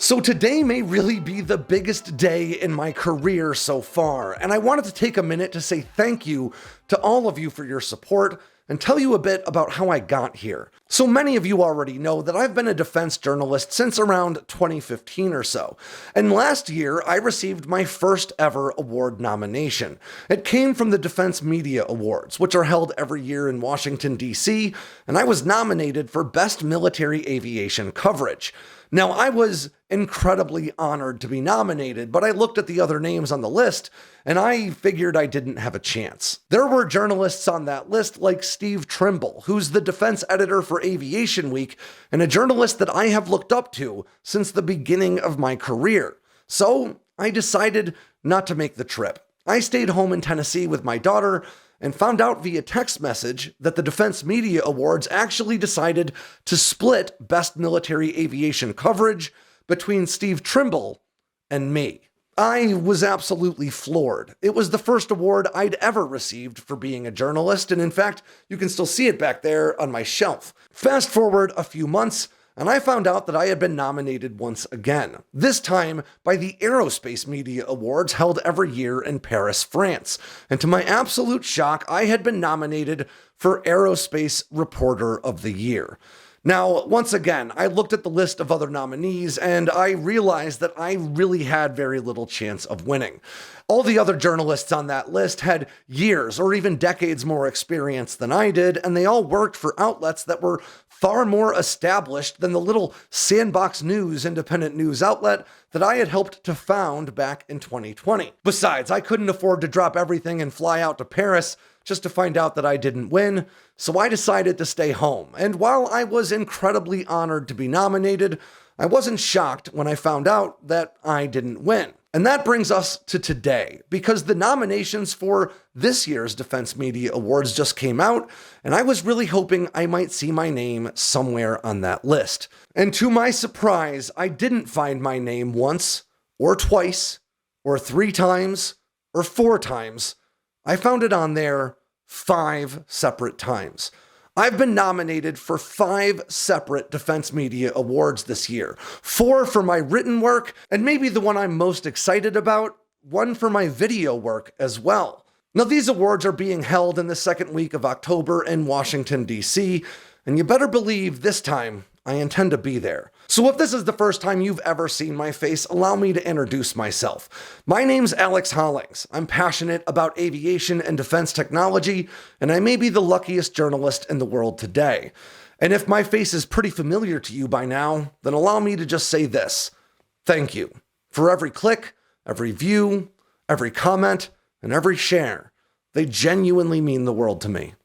So today may really be the biggest day in my career so far, and I wanted to take a minute to say thank you to all of you for your support and tell you a bit about how I got here. So many of you already know that I've been a defense journalist since around 2015 or so, and last year I received my first ever award nomination. It came from the Defense Media Awards, which are held every year in Washington, D.C., and I was nominated for Best Military Aviation Coverage. Now, I was incredibly honored to be nominated, but I looked at the other names on the list and I figured I didn't have a chance. There were journalists on that list like Steve Trimble, who's the defense editor for Aviation Week and a journalist that I have looked up to since the beginning of my career. So I decided not to make the trip. I stayed home in Tennessee with my daughter and found out via text message that the Defense Media Awards actually decided to split Best Military Aviation Coverage between Steve Trimble and me. I was absolutely floored. It was the first award I'd ever received for being a journalist, and in fact, you can still see it back there on my shelf. Fast forward a few months, and I found out that I had been nominated once again, this time by the Aerospace Media Awards held every year in Paris, France. And to my absolute shock, I had been nominated for Aerospace Reporter of the Year. Now, once again, I looked at the list of other nominees and I realized that I really had very little chance of winning. All the other journalists on that list had years or even decades more experience than I did, and they all worked for outlets that were far more established than the little Sandboxx News independent news outlet that I had helped to found back in 2020. Besides, I couldn't afford to drop everything and fly out to Paris just to find out that I didn't win, so I decided to stay home. And while I was incredibly honored to be nominated, I wasn't shocked when I found out that I didn't win. And that brings us to today, because the nominations for this year's Defense Media Awards just came out, and I was really hoping I might see my name somewhere on that list. And to my surprise, I didn't find my name once, or twice, or 3 times, or 4 times. I found it on there 5 separate times. I've been nominated for 5 separate Defense Media Awards this year. 4 for my written work, and maybe the one I'm most excited about, 1 for my video work as well. Now, these awards are being held in the second week of October in Washington, D.C., and you better believe this time I intend to be there. So if this is the first time you've ever seen my face, allow me to introduce myself. My name's Alex Hollings. I'm passionate about aviation and defense technology, and I may be the luckiest journalist in the world today. And if my face is pretty familiar to you by now, then allow me to just say this. Thank you for every click, every view, every comment, and every share. They genuinely mean the world to me.